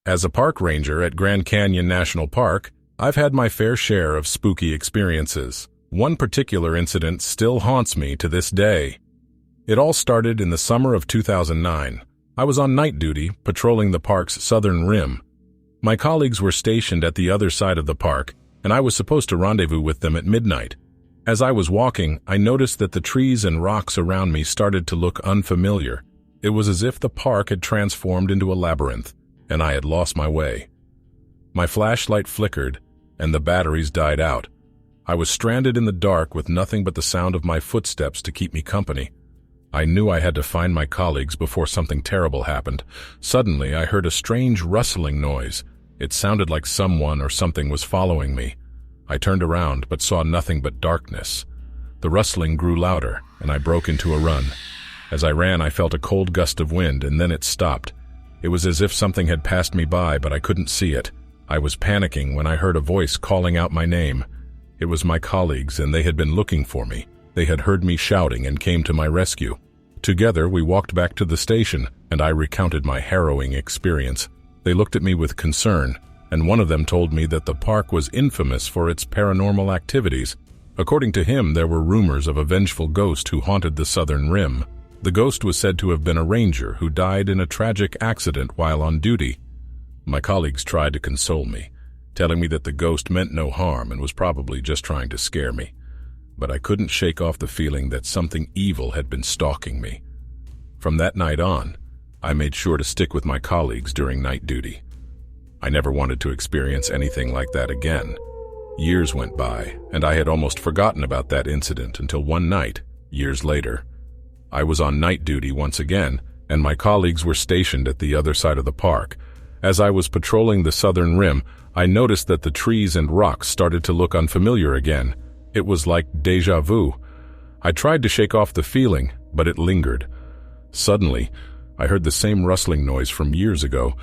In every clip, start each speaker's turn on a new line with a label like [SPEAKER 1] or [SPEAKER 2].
[SPEAKER 1] As a park ranger at Grand Canyon National Park, I've had my fair share of spooky experiences. One particular incident still haunts me to this day. It all started in the summer of 2009. I was on night duty, patrolling the park's southern rim. My colleagues were stationed at the other side of the park, and I was supposed to rendezvous with them at midnight. As I was walking, I noticed that the trees and rocks around me started to look unfamiliar. It was as if the park had transformed into a labyrinth, and I had lost my way. My flashlight flickered, and the batteries died out. I was stranded in the dark with nothing but the sound of my footsteps to keep me company. I knew I had to find my colleagues before something terrible happened. Suddenly, I heard a strange rustling noise. It sounded like someone or something was following me. I turned around, but saw nothing but darkness. The rustling grew louder, and I broke into a run. As I ran, I felt a cold gust of wind, and then it stopped. It was as if something had passed me by, but I couldn't see it. I was panicking when I heard a voice calling out my name. It was my colleagues, and they had been looking for me. They had heard me shouting and came to my rescue. Together, we walked back to the station, and I recounted my harrowing experience. They looked at me with concern, and one of them told me that the park was infamous for its paranormal activities. According to him, there were rumors of a vengeful ghost who haunted the southern rim. The ghost was said to have been a ranger who died in a tragic accident while on duty. My colleagues tried to console me, telling me that the ghost meant no harm and was probably just trying to scare me. But I couldn't shake off the feeling that something evil had been stalking me. From that night on, I made sure to stick with my colleagues during night duty. I never wanted to experience anything like that again. Years went by, and I had almost forgotten about that incident until one night, years later. I was on night duty once again, and my colleagues were stationed at the other side of the park. As I was patrolling the southern rim, I noticed that the trees and rocks started to look unfamiliar again. It was like déjà vu. I tried to shake off the feeling, but it lingered. Suddenly, I heard the same rustling noise from years ago.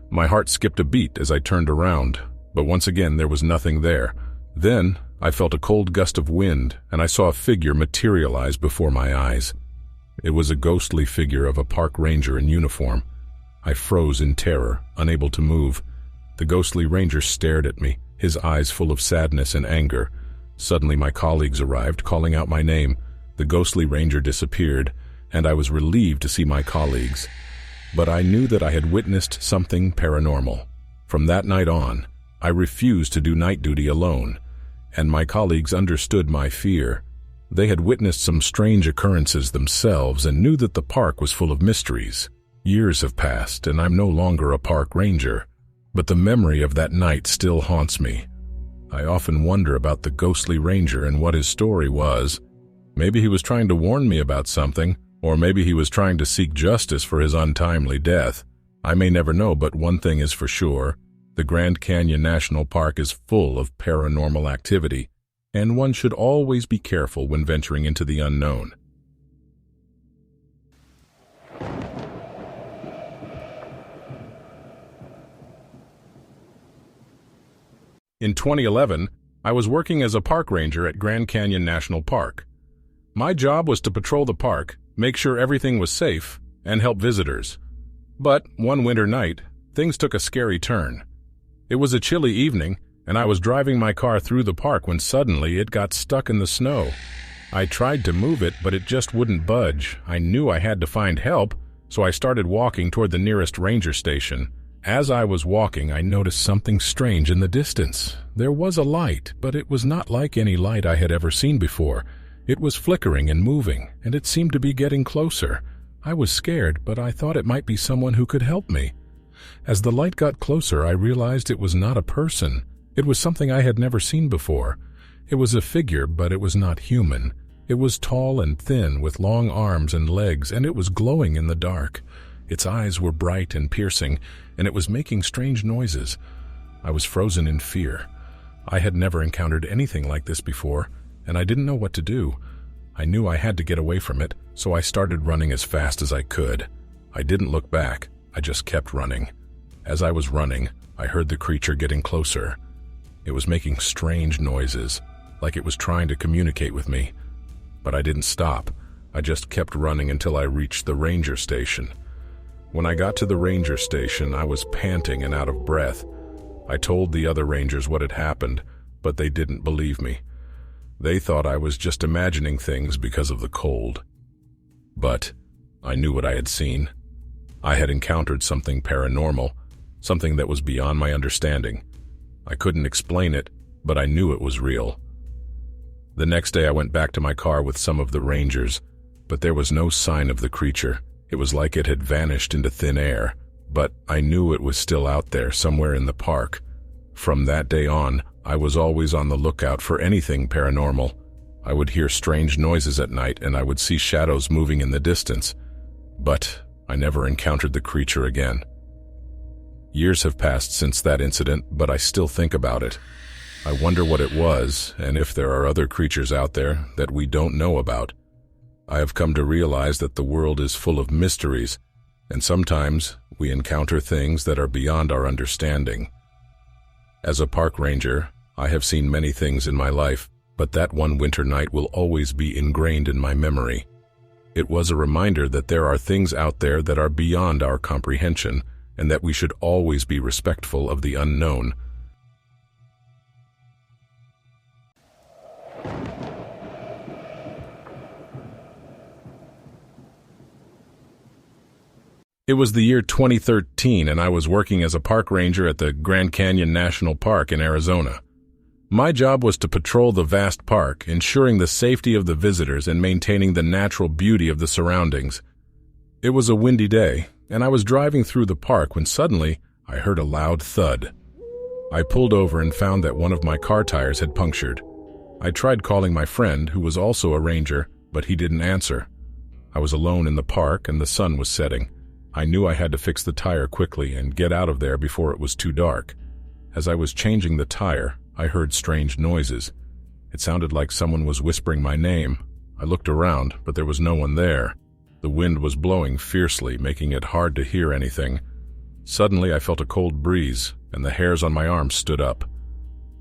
[SPEAKER 1] My heart skipped a beat as I turned around, but once again there was nothing there. Then, I felt a cold gust of wind, and I saw a figure materialize before my eyes. It was a ghostly figure of a park ranger in uniform. I froze in terror, unable to move. The ghostly ranger stared at me, his eyes full of sadness and anger. Suddenly my colleagues arrived, calling out my name. The ghostly ranger disappeared, and I was relieved to see my colleagues. But I knew that I had witnessed something paranormal. From that night on, I refused to do night duty alone, and my colleagues understood my fear. They had witnessed some strange occurrences themselves and knew that the park was full of mysteries. Years have passed, and I'm no longer a park ranger, but the memory of that night still haunts me. I often wonder about the ghostly ranger and what his story was. Maybe he was trying to warn me about something, or maybe he was trying to seek justice for his untimely death. I may never know, but one thing is for sure. The Grand Canyon National Park is full of paranormal activity, and one should always be careful when venturing into the unknown. In 2011, I was working as a park ranger at Grand Canyon National Park. My job was to patrol the park, make sure everything was safe, and help visitors. But one winter night, things took a scary turn. It was a chilly evening, and I was driving my car through the park when suddenly it got stuck in the snow. I tried to move it, but it just wouldn't budge. I knew I had to find help, so I started walking toward the nearest ranger station. As I was walking, I noticed something strange in the distance. There was a light, but it was not like any light I had ever seen before. It was flickering and moving, and it seemed to be getting closer. I was scared, but I thought it might be someone who could help me. As the light got closer, I realized it was not a person. It was something I had never seen before. It was a figure, but it was not human. It was tall and thin, with long arms and legs, and it was glowing in the dark. Its eyes were bright and piercing, and it was making strange noises. I was frozen in fear. I had never encountered anything like this before, and I didn't know what to do. I knew I had to get away from it, so I started running as fast as I could. I didn't look back. I just kept running. As I was running, I heard the creature getting closer. It was making strange noises, like it was trying to communicate with me. But I didn't stop. I just kept running until I reached the ranger station. When I got to the ranger station, I was panting and out of breath. I told the other rangers what had happened, but they didn't believe me. They thought I was just imagining things because of the cold. But I knew what I had seen. I had encountered something paranormal, something that was beyond my understanding. I couldn't explain it, but I knew it was real. The next day I went back to my car with some of the rangers, but there was no sign of the creature. It was like it had vanished into thin air, but I knew it was still out there somewhere in the park. From that day on, I was always on the lookout for anything paranormal. I would hear strange noises at night and I would see shadows moving in the distance, but I never encountered the creature again. Years have passed since that incident, but I still think about it. I wonder what it was, and if there are other creatures out there that we don't know about. I have come to realize that the world is full of mysteries, and sometimes we encounter things that are beyond our understanding. As a park ranger, I have seen many things in my life, but that one winter night will always be ingrained in my memory. It was a reminder that there are things out there that are beyond our comprehension, and that we should always be respectful of the unknown. It was the year 2013, and I was working as a park ranger at the Grand Canyon National Park in Arizona. My job was to patrol the vast park, ensuring the safety of the visitors and maintaining the natural beauty of the surroundings. It was a windy day, and I was driving through the park when suddenly I heard a loud thud. I pulled over and found that one of my car tires had punctured. I tried calling my friend, who was also a ranger, but he didn't answer. I was alone in the park and the sun was setting. I knew I had to fix the tire quickly and get out of there before it was too dark. As I was changing the tire, I heard strange noises. It sounded like someone was whispering my name. I looked around, but there was no one there. The wind was blowing fiercely, making it hard to hear anything. Suddenly, I felt a cold breeze, and the hairs on my arms stood up.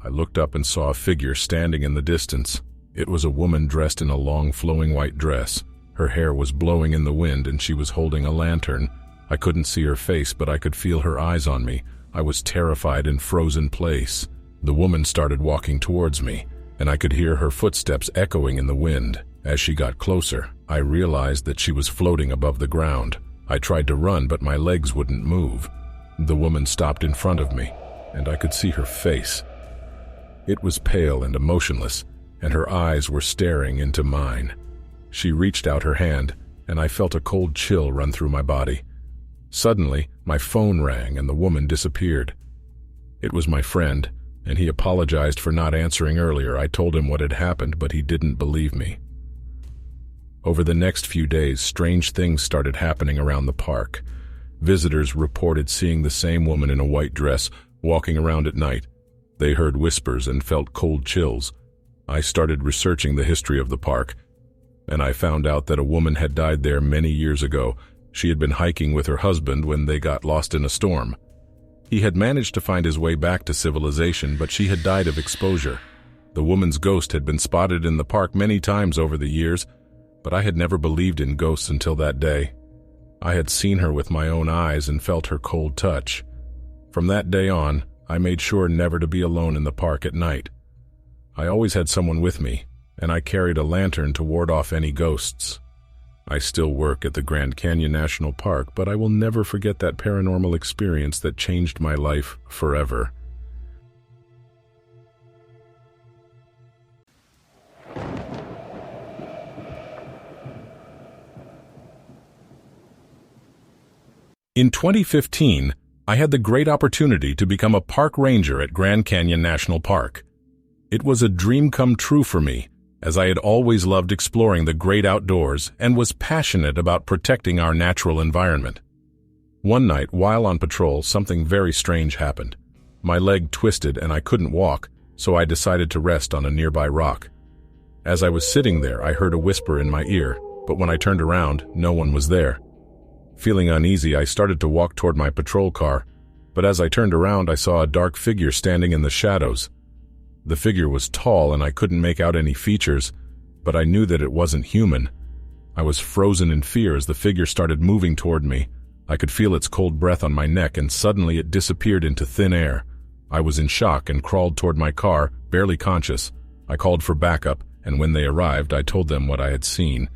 [SPEAKER 1] I looked up and saw a figure standing in the distance. It was a woman dressed in a long, flowing white dress. Her hair was blowing in the wind, and she was holding a lantern. I couldn't see her face, but I could feel her eyes on me. I was terrified and froze in place. The woman started walking towards me, and I could hear her footsteps echoing in the wind. As she got closer, I realized that she was floating above the ground. I tried to run, but my legs wouldn't move. The woman stopped in front of me, and I could see her face. It was pale and emotionless, and her eyes were staring into mine. She reached out her hand, and I felt a cold chill run through my body. Suddenly, my phone rang and the woman disappeared. It was my friend, and he apologized for not answering earlier. I told him what had happened, but he didn't believe me. Over the next few days, strange things started happening around the park. Visitors reported seeing the same woman in a white dress walking around at night. They heard whispers and felt cold chills. I started researching the history of the park, and I found out that a woman had died there many years ago. She had been hiking with her husband when they got lost in a storm. He had managed to find his way back to civilization, but she had died of exposure. The woman's ghost had been spotted in the park many times over the years, but I had never believed in ghosts until that day. I had seen her with my own eyes and felt her cold touch. From that day on, I made sure never to be alone in the park at night. I always had someone with me, and I carried a lantern to ward off any ghosts. I still work at the Grand Canyon National Park, but I will never forget that paranormal experience that changed my life forever. In 2015, I had the great opportunity to become a park ranger at Grand Canyon National Park. It was a dream come true for me, as I had always loved exploring the great outdoors and was passionate about protecting our natural environment. One night, while on patrol, something very strange happened. My leg twisted and I couldn't walk, so I decided to rest on a nearby rock. As I was sitting there, I heard a whisper in my ear, but when I turned around, no one was there. Feeling uneasy, I started to walk toward my patrol car, but as I turned around, I saw a dark figure standing in the shadows. The figure was tall and I couldn't make out any features, but I knew that it wasn't human. I was frozen in fear as the figure started moving toward me. I could feel its cold breath on my neck, and suddenly it disappeared into thin air. I was in shock and crawled toward my car, barely conscious. I called for backup, and when they arrived, I told them what I had seen.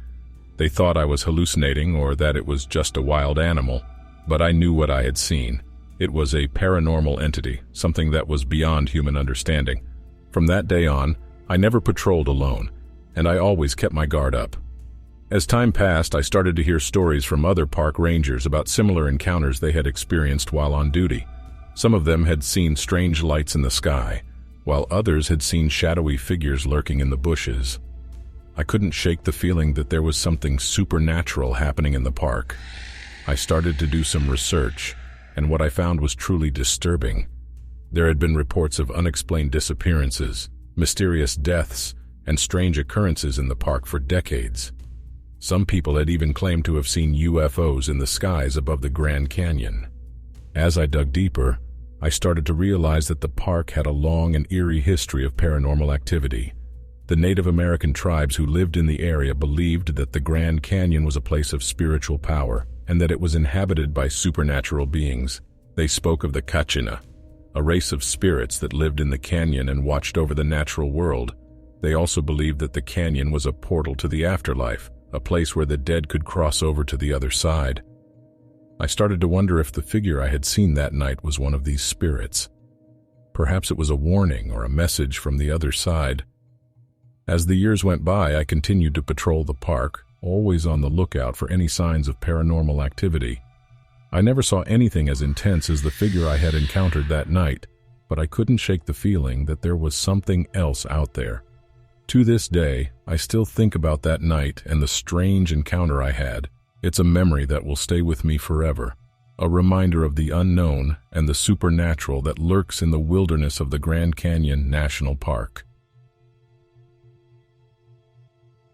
[SPEAKER 1] They thought I was hallucinating or that it was just a wild animal, but I knew what I had seen. It was a paranormal entity, something that was beyond human understanding. From that day on, I never patrolled alone, and I always kept my guard up. As time passed, I started to hear stories from other park rangers about similar encounters they had experienced while on duty. Some of them had seen strange lights in the sky, while others had seen shadowy figures lurking in the bushes. I couldn't shake the feeling that there was something supernatural happening in the park. I started to do some research, and what I found was truly disturbing. There had been reports of unexplained disappearances, mysterious deaths, and strange occurrences in the park for decades. Some people had even claimed to have seen UFOs in the skies above the Grand Canyon. As I dug deeper, I started to realize that the park had a long and eerie history of paranormal activity. The Native American tribes who lived in the area believed that the Grand Canyon was a place of spiritual power and that it was inhabited by supernatural beings. They spoke of the Kachina, a race of spirits that lived in the canyon and watched over the natural world. They also believed that the canyon was a portal to the afterlife, a place where the dead could cross over to the other side. I started to wonder if the figure I had seen that night was one of these spirits. Perhaps it was a warning or a message from the other side. As the years went by, I continued to patrol the park, always on the lookout for any signs of paranormal activity. I never saw anything as intense as the figure I had encountered that night, but I couldn't shake the feeling that there was something else out there. To this day, I still think about that night and the strange encounter I had. It's a memory that will stay with me forever, a reminder of the unknown and the supernatural that lurks in the wilderness of the Grand Canyon National Park.